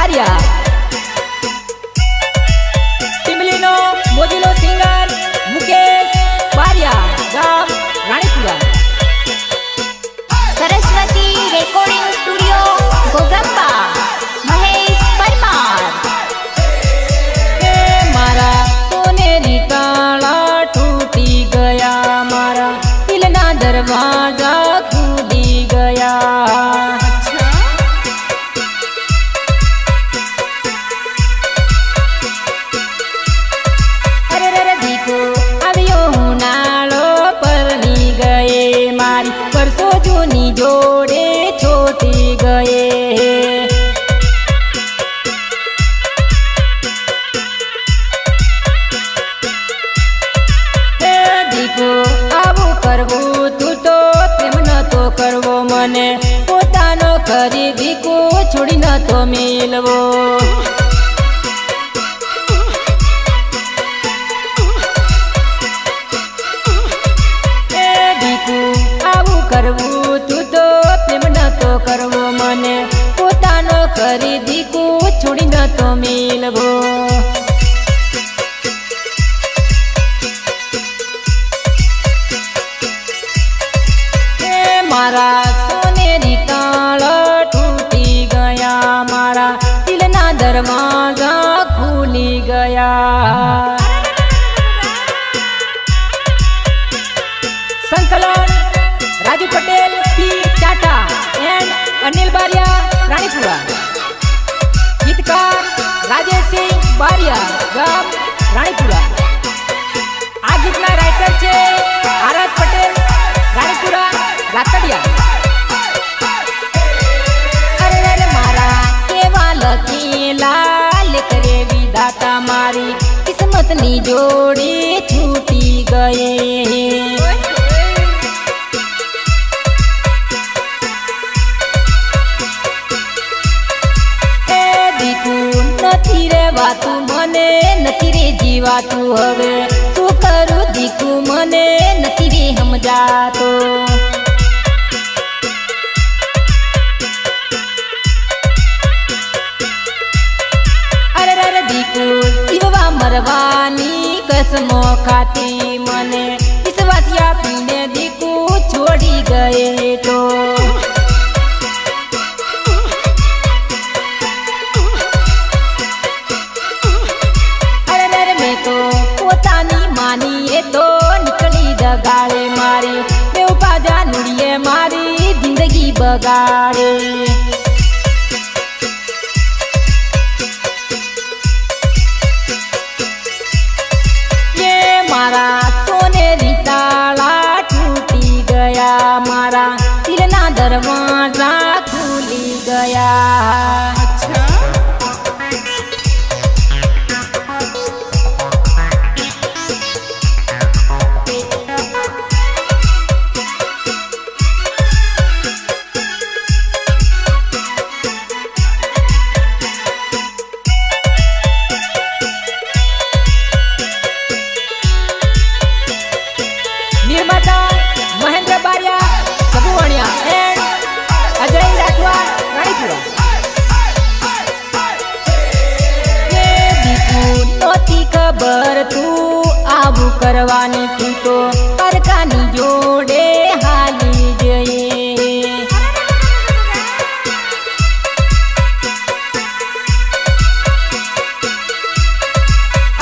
બારિયા ટીમલીનો મોજીલો સિંગર મુકેશ બારિયા ગામ રાણીપુરા સરસ્વતી રેકોર્ડિંગ સ્ટુડિયો ગોગંબા મહેશ પરમાર મારા સોનેરી તાળા તૂટી ગયા મારા દિલના દરવાજા ખુલી ગયા અરે રે દીકો આવ્યો ઉનાળો પરણી ગયે મારી પરસો જૂની જોડે છોટી ગયે આવું કરવું તું તો પ્રેમ નતો કરવો મને પોતાનો કરી દીકુ છોડી નતો મેલવો દીકુ આવું કરવું તું તો પ્રેમ નતો કરવો મને પોતાનો કરી દીકુ છોડી નતો મેલવો મારા સોનેરી તાળા તૂટી ગયા મારા દિલના દરવાજા ખુલી ગયા સંકલન રાજુ પટેલ પી ચાટા એન્ડ અનિલ બારિયા રાણીપુરા ગીતકાર રાજેશસિંહ બારિયા ગામ રાણીપુરા આ ગીતના રાઇટર છે આરત પટેલ રાણીપુરા રાતડિયા અરે રે મારા કેવા લખેલા લેખ રે વિધાતા મારી કિસ્મતની જોડી છૂટી ગયે એ દીકુ નથી રેવાતું મને નથી રે જીવાતું હવે શું કરું દીકુ મને નથી રે સમજાતો જીવવા મરવાની કસમો ખાતી મને વિશ્વાસ આપીને દીકુ છોડી ગયે તો અરે મેં તો પોતાની માની એ તો નીકળી દગાડે મારી બેઉ પાજા નુડીએ મારી જિંદગી બગાડે મારા સોનેરી તાળા તૂટી ગયા મારા દિલના દરવાજા ખુલી ગયા નિર્માતા મહેન્દ્ર બારિયા સબુવાણિયા એન્ડ અજય રાઠવા રાણીપુરા દીકુ નહોતી ખબર તું આવું કરવાની તું તો પરકાની જોડે હાલી જઈએ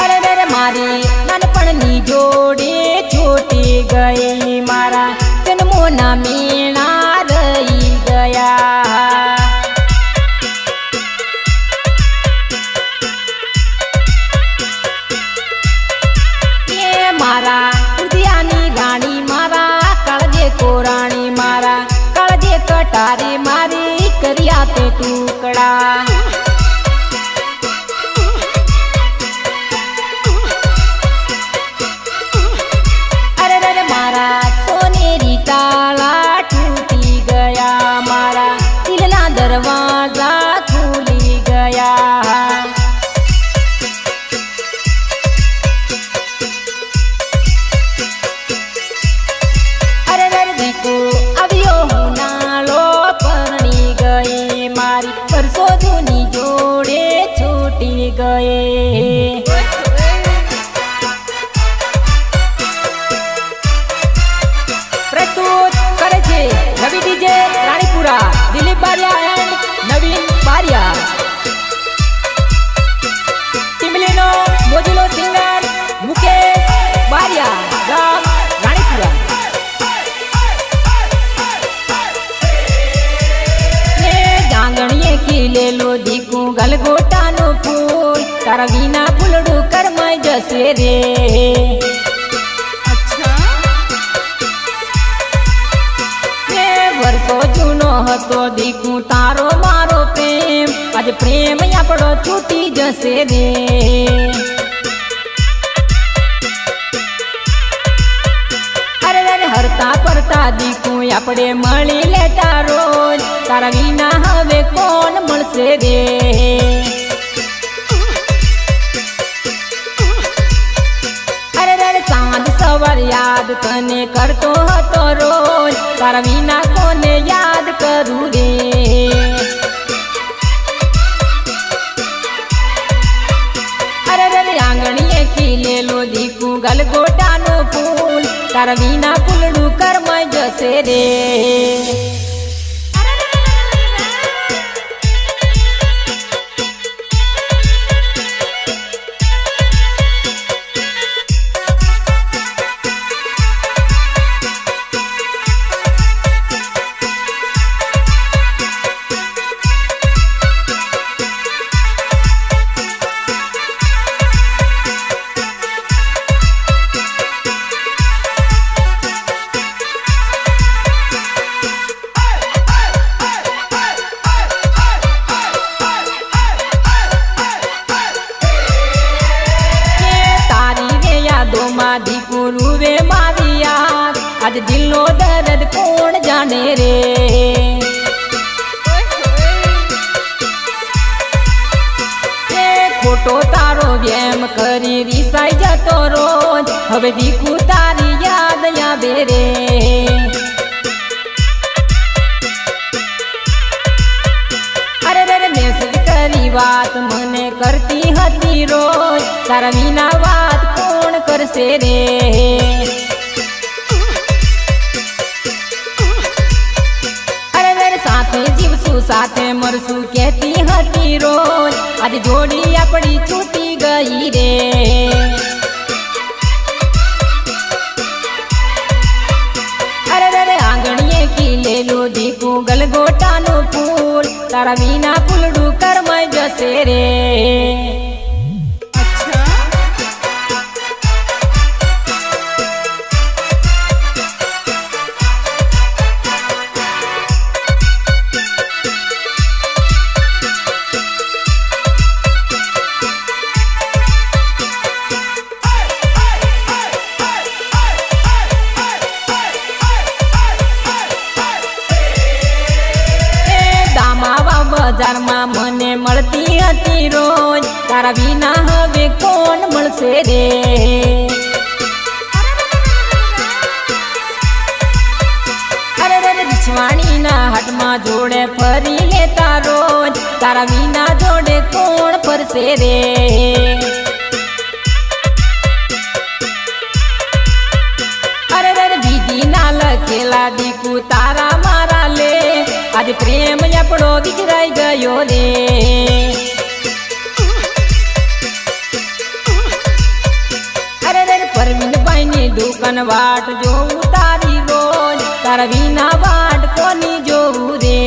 અરે રે મારી નાનપણની જોડે છોટી ગઈ મારા જન્મોના મેળા રહી ગયા એ મારા હૃદયની પ્રસ્તુત કરે છે રવિ ડીજે રાણીપુરા, દિલીપ બારિયા એન્ડ નવીન બારિયા. ટીમલીનો મોજીલો સિંગર મુકેશ બારિયા, ગામ રાણીપુરા. આંગણીએ ખીલેલો દીકું ગલગોટાનું ફૂલ, તારા વિના ફૂલડું કરમાઈ જશે રે. વર્ષો જૂનો હતો દીકું તારો મારો પ્રેમ, આજે પ્રેમ આપણો છૂટી જશે રે. અરે અરે હરતા પરતા દીકું આપણે મળી લેતા રોજ, તારા વિના હવે કોણ મળશે રે. અરે અરે સાંજ સવાર યાદ તને કરતો હતો રોજ, તારા વિના કોને યાદ કરું રે. અરે અરે આંગણીએ ખીલેલો દીકું ગલગોટાનું ફૂલ, તારા વિના ફૂલડું કરમાઈ જશે રે. દીકું રૂવે મારી યાદ, આજ દિલનો દર્દ કોણ જાણે રે. ખોટો તારો વેમ કરી રીસાઈ જતો રોજ, હવે દીકું તારી યાદ આવે રે. અરે રે મેસેજ કરી વાત મને કરતી હતી રોજ, તારા વિના વાત કોણ કરશે રે. અરે રે સાથે જીવશું સાથે મરશું કહેતી હતી રોજ, આજે જોડી આપણી છૂટી ગઈ રે. અરે રે આંગણીએ ખીલેલો દીકું ગલગોટાનું ફૂલ, તારા વિના ફૂલડું કરમાઈ જશે રે. બજારમાં મને મળતી હતી રોજ, તારા વિના હવે કોણ મળશે રે. અરે રે બિછવાણીના હાટમાં જોડે ફરી લેતા રોજ, તારા વિના જોડે કોણ ફરશે રે. અરે રે બીજી ના લખેલા દીકું તારા મારા લે, આજે પ્રેમ આપણો વિખરાઈ ગયો રે. અરે રે પરવીનભાઈ ની દુકાન વાટ જોઉં તારી રોજ, તારા વિના વાટ કોની જોઉં રે.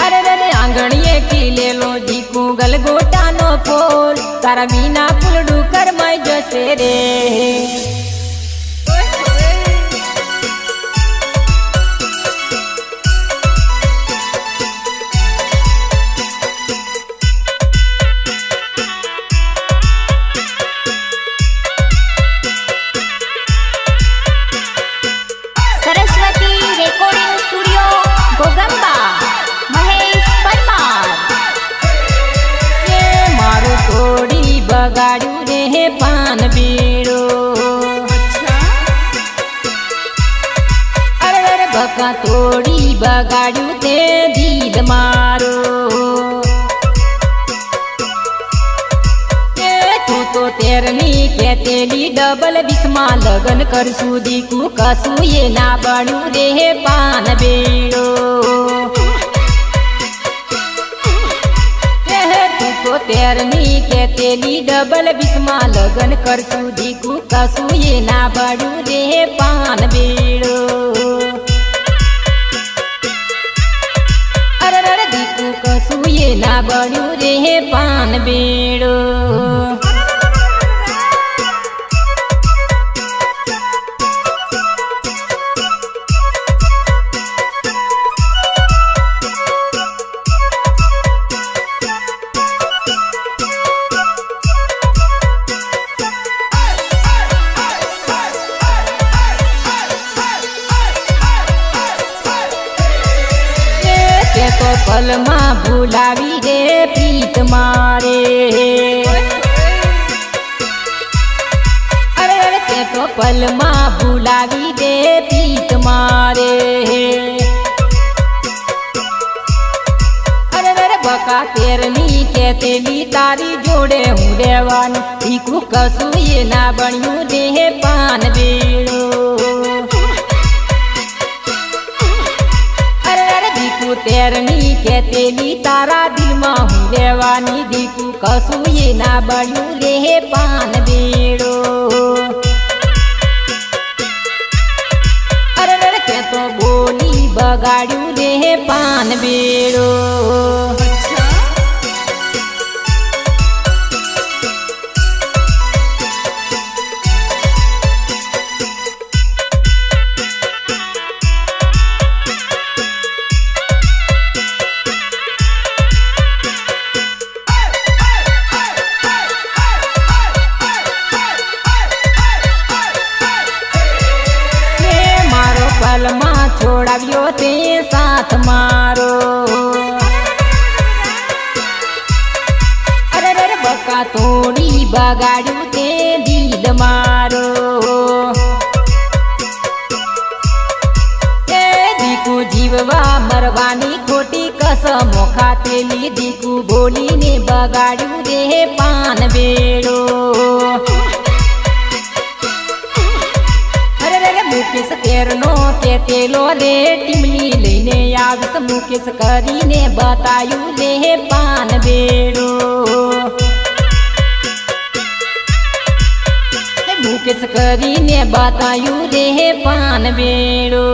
અરે રે આંગણીએ ખીલેલો દીકું ગલગોટાનો ફૂલ, તારા વિના ફૂલડું કરમાઈ જશે રે. બગાડ્યું રે પાન બીડો, બોલી બગાડ્યું તે દિલ મારો તું તો તેરની કેતેલી ડબલ 20માં લગન કરશું દીકુ કશું એ ના બન્યું રે પાન બેડો તું તો તેરની કેતેલી ડબલ 20માં લગન કરશું દીકુ કશું એ ના બન્યું રે પાન બેડો અરે દીકુ કશું એ ના બન્યું રે પાન બેડો તો પલમાં ભૂલાવી દે પ્રીત મારે અરે તે તો પલમાં ભૂલાવી દે પ્રીત મારે અરે બકા તેરની કેતેલી તારી જોડે હું રહેવાનું દીકુ કશું એ ના બન્યું રે પાન બેડો તેરની કેતેલી તારા દિલમાં હું રહેવાની દીકુ કશું એ ના બન્યું રે પાન બેડો અરે તે તો બોલી બગાડ્યું રે પાન બેડો પલમાં છોડાવ્યો તે સાથ મારો અરે બકા થોડી બગાડ્યું તે દિલ મારો એ દીકુ જીવવા મરવાની ખોટી કસમો ખાતેલી દીકુ બોલીને બગાડ્યું રે પાન બેડો મુકેશ તેરનો કેતેલો રે ટીમલી લઈને આવીશ મુકેશ કરીને બતાયું રે પાન બેડો મુકેશ કરીને બતાયું રે પાન બેડો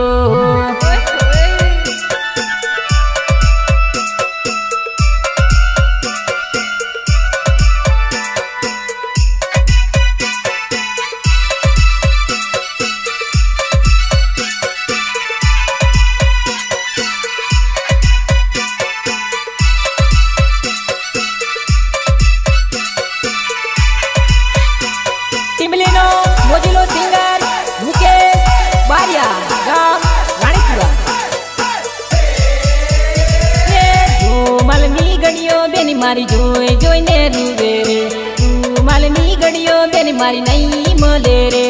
મોજીલો સિંગર મુકેશ બારિયા ગામ રાણીપુરા માલની ગડીઓ બેની મારી જોઈ જોઈને રૂવે રે તું માલની ગડીઓ બેની મારી નહીં મળે રે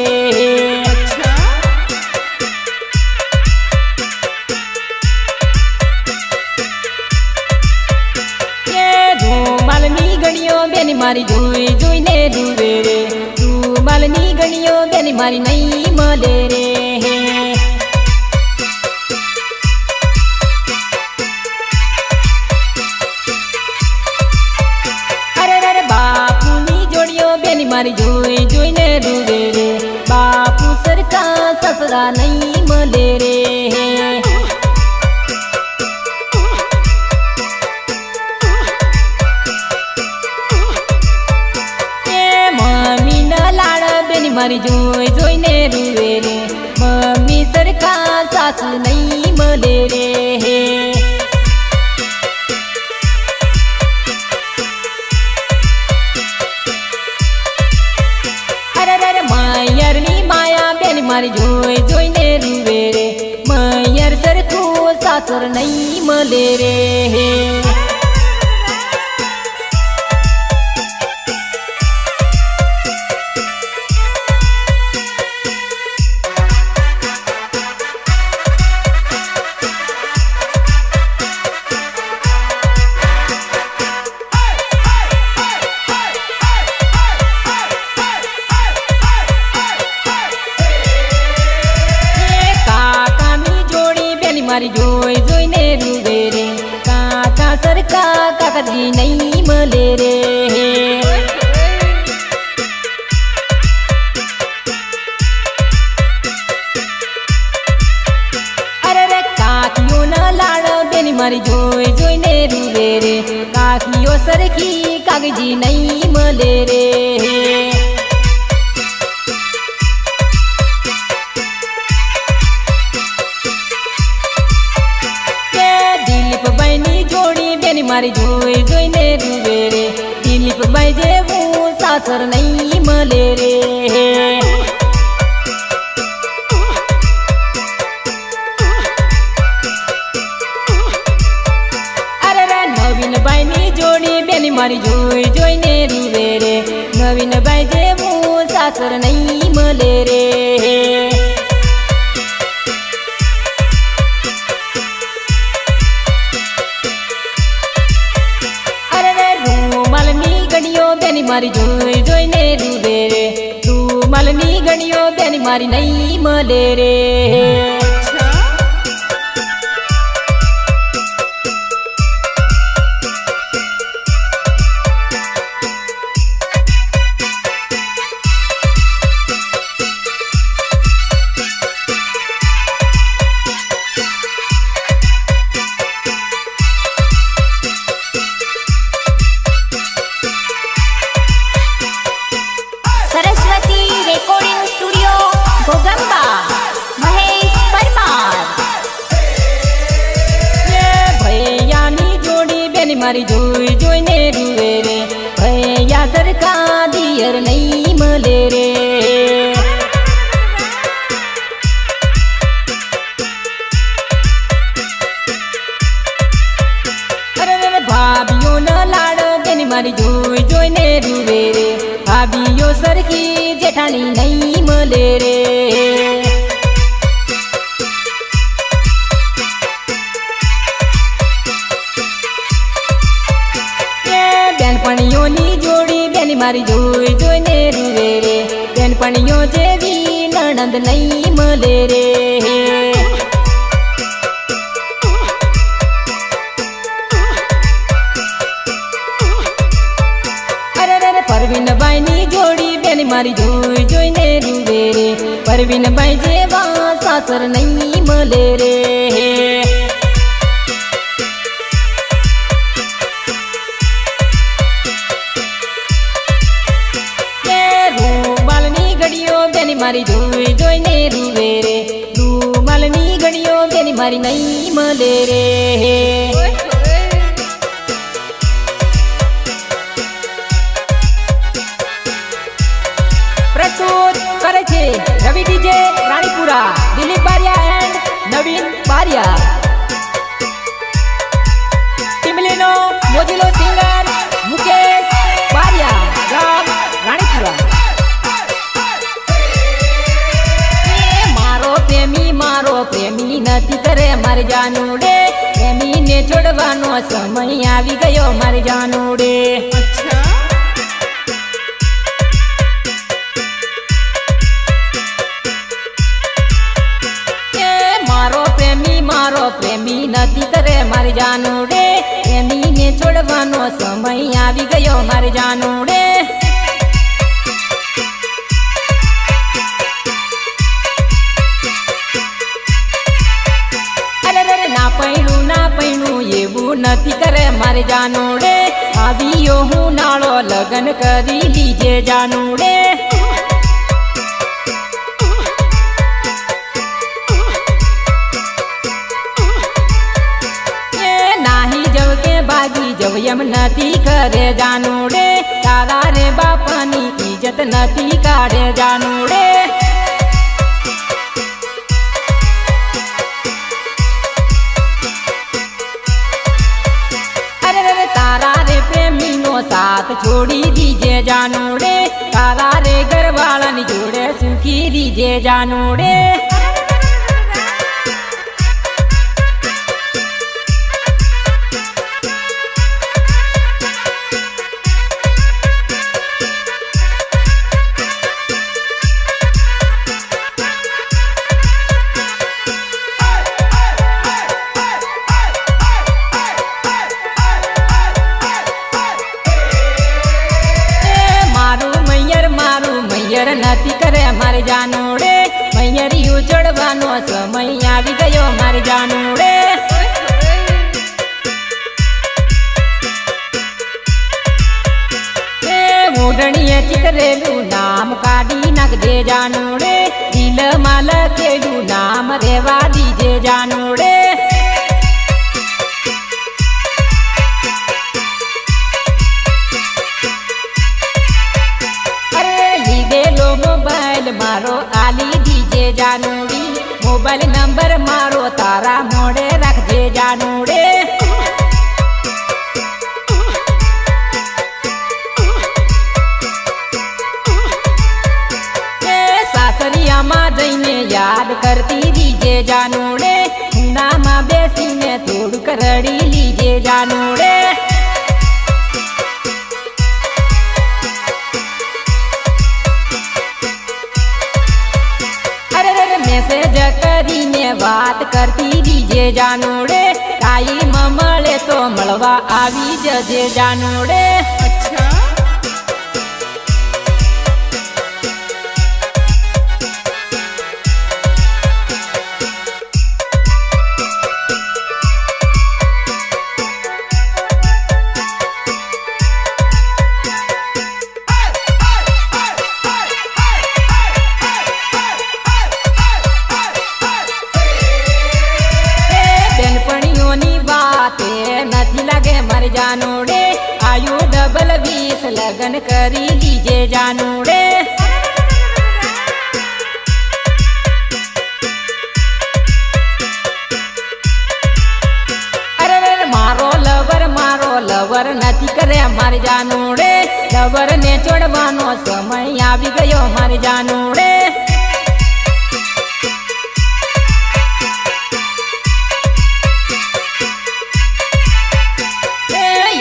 માલની ગડીઓ બેની મારી જોઈ જોઈને રૂવે રે માલની ગણીઓ બેની મારી નહીં મળે રે અરે બાપુની જોડીઓ બેની મારી જોઈ જોઈને રૂવે રે બાપુ સરખા સસરા નહીં મળે રે મારી જોઈ જોઈને રૂવે રે મમ્મી સરખા સાસુ નહીં મળે રે અરે માયરની માયા બેન મારી જોઈ જોઈને રૂવે રે મૈયર સરખું સાસર નહીં મળે રે રૂવે રે કાકા સરકા કાકાજી નહીં મળે રે અરે રે કાકીઓ ના લાડ બેની મારી જોઈ જોઈને રૂવે રે કાકીઓ સરખી કાગજી નહીં મળે રે દિલીપભાઈની જોડી બેની મારી જોઈ જોઈને રૂવે રે દિલીપભાઈ જેવું સાસર નહીં મળે રે નવીનભાઈની જોડી બેની મારી જોઈ જોઈને રૂવે રે નવીનભાઈ જેવું સાસર નહીં મળે રે અરે રે રૂમાલની ગણીઓ બેની મારી જોઈ જોઈને રૂવે રે રૂમાલની ગણીઓ બેની મારી નહીં મળે રે સરસ્વતી રેકોર્ડિંગ સ્ટુડિયો ઘોગંબા મહેશ પરમાર ભૈયાની જોડી બેની મારી જોઈ જોઈને રૂવે રે ભૈયા સરખા દિયર નહીં મળે રે અરે ભાભીઓ ના લાડ બેની મારી જોઈ જોઈને રૂવે રે ભાભીઓ સરખી જેઠાણી નહીં મળે રે બેનપણીઓની જોડી બેની મારી જોઈ જોઈને રૂવે રે બેનપણીઓ જેવી નણંદ નહીં મળે રે પરવીનભાઈની જોડી બેની મારી જોઈ જોઈને રૂવે રે પરવીનભાઈ જેવા સાસર નહીં મળે રે રૂમાલની ઘડીઓ બેની મારી જોઈ જોઈને રૂવે રે રૂમાલની ઘડીઓ બેની મારી નહીં મળે રે પ્રસ્તુત કરે છે રવિ ડીજે રાણીપુરા દિલીપ બારિયા એન્ડ નવીન બારિયા ટીમલીનો મોજીલો સિંગર મુકેશ બારિયા ગામ રાણીપુરા મારો પ્રેમી નથી કરે મારે જાનુડે પ્રેમીને છોડવાનો સમય આવી ગયો મારે જાનુડે મારો પ્રેમી નથી કરે મારી જાનુડે પ્રેમીને છોડવાનો સમય આવી ગયો મારી જાનુડે અરે ના પૈણું એવું નથી કરે મારી જાનુડે આવ્યો હું નાળો લગન કરી લીજે જાનુડે ભાગી જવ એમ નથી કરે જાનુડે તારા રે બાપાની ઇજ્જત નથી કાઢે જાનુડે અરે તારા રે પ્રેમીનો સાથ છોડી દીજે જાનુડે તારા રે ઘરવાળાની જોડે સુખી દીજે જાનુડે મારી જાનુડે મૈયરિયું ચડવાનો સમય આવી ગયો મારી જાનુડે ઓઢણીએ ચિતરેલું નામ કાઢી નાખજે જાનુડે દિલમાં લખેલું નામ રેવા દીજે જાનુડે અરે લીધેલો મોબાઈલ મારો આલી દીજે જાનુડી મોબાઈલ નંબર મારો તારા મોડે રાખજે જાનુડે સાસરિયામાં જઈને યાદ કરતી દીજે જાનુડે ખૂણામાં બેસીને થોડુંક રડી લીજે જાનુડે અરે મેસેજ કરીને વાત કરતી દીજે જાનુડે ટાઈમ મળે તો મળવા આવી જજે જાનુડે નથી લાગે મારી જાનુડે આયુ ડબલ 20 લગન કરી દીજે જાનુડે અરે મારો લવર નથી કરે મારી જાનુડે લવર ને છોડવાનો સમય આવી ગયો મારી જાનુડે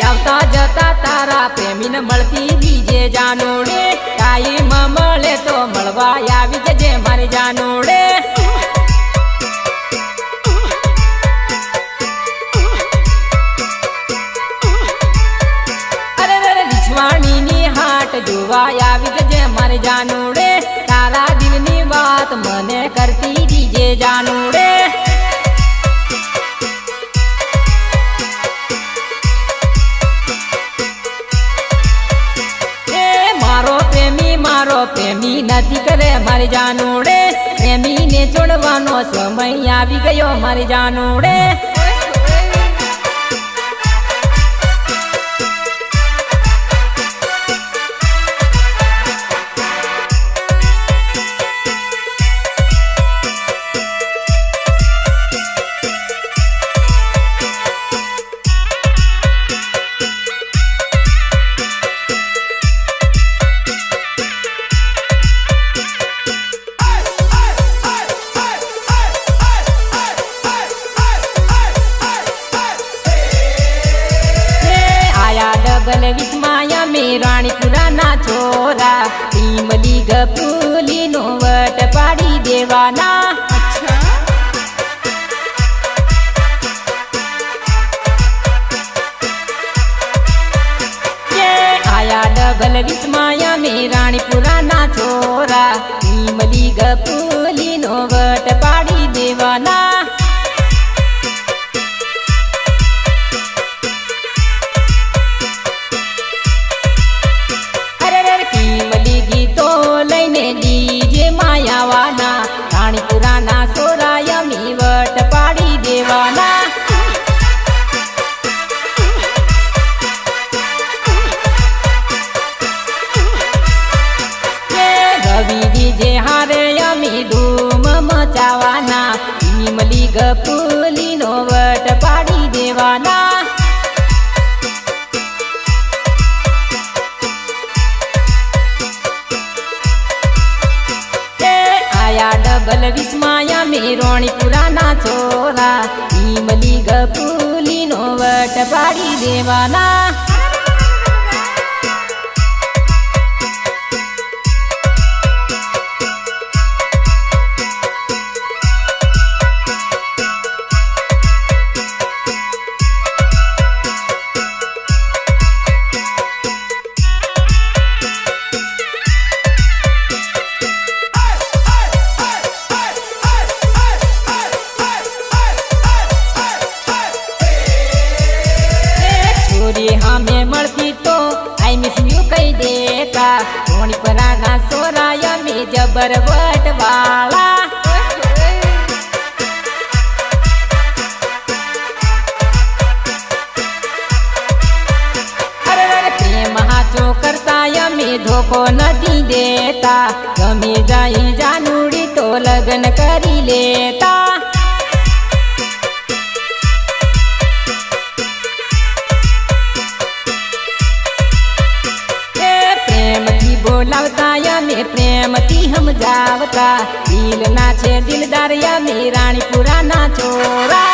આવતા જતા તારા પ્રેમીને મળતી દીજે જાનુડે ટાઈમ મળે તો મળવા આવી જજે મારી જાનુડે અરે વિછવાણીની હાટ જોવા આવી જજે મારી જાનુડે તારા દિલની વાત મને કરતી દીજે જાનુડે મારો પ્રેમી નથી કરે મારી જાનુડે પ્રેમીને છોડવાનો સમય આવી ગયો મારી જાનુડે डबल विस्माया में राणीपुरा ना छोरा टीमली गपूली नो वट पाड़ी देवाना आया डबल विस्माया में राणीपुरा ना छोरा टीमली गपूली नो वट पाड़ी देवाना डीजे मायावाना राणीपुराना सोराया मी वट पाड़ी देवाना रवि डीजे हारे यमी धूम मचावाना इमली गपुली नो वट पाड़ी देवाना डबल विस्माया में राणीपुरा ना छोरा इमली गपुली नो वट पाड़ी देवाना रे हमें મળતી તો આઈ મિસ યુ કહી દેતા ધોણી પરાના સોરાયા મે જબર વટવાળા करता यमे धोखो नहीं देता गमे जाई जानूड़ी तो लगन करी लेता प्रेम थी बोलावता यमे प्रेम थी हम जावता दिल ना छे दिलदार यमे रानीपुरा ना छोरा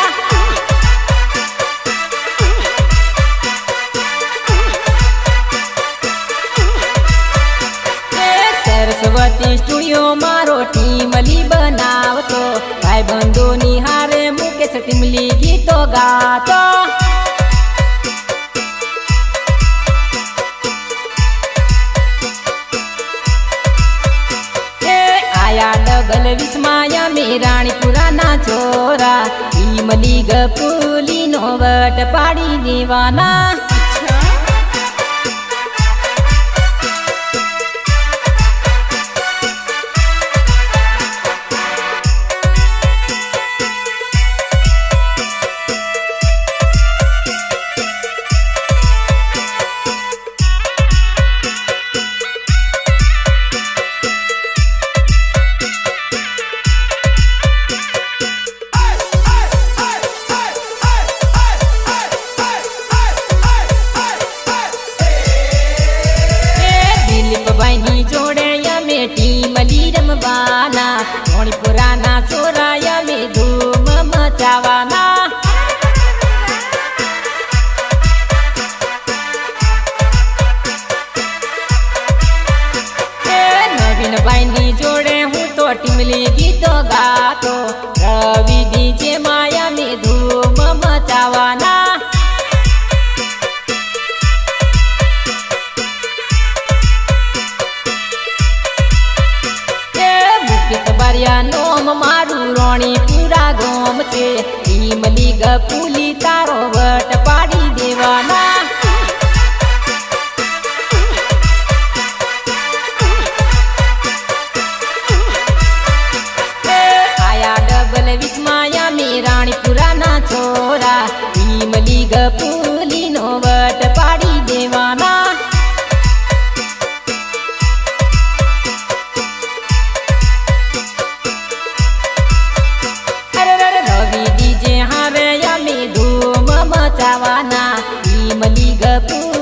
सरस्वती स्टूडियो मारो टीमली बनावतो भाई बंधु निहारे मुकेश टीमली गीतो गातो आया डबल विस्माया में रानीपुरा ना छोरा टीमली गपुली नो वट पाड़ी दीवाना टीमली रमवाना धोनी पुराना सोराया में धूम मचावाना नवीन भाई जोड़े हूँ तो टीमली गीतो गातो रवि डीजे माया में धूम मचावाना नोम मारू रानीपुरा गोम छे टीमली गपुली तारो वट पाड़ी देवाना आया डबल विस्माया में रानीपुरा ना छोरा टीमली गपुली नो वट पाड़ी देवाना धूम मचावाना टीमली गपू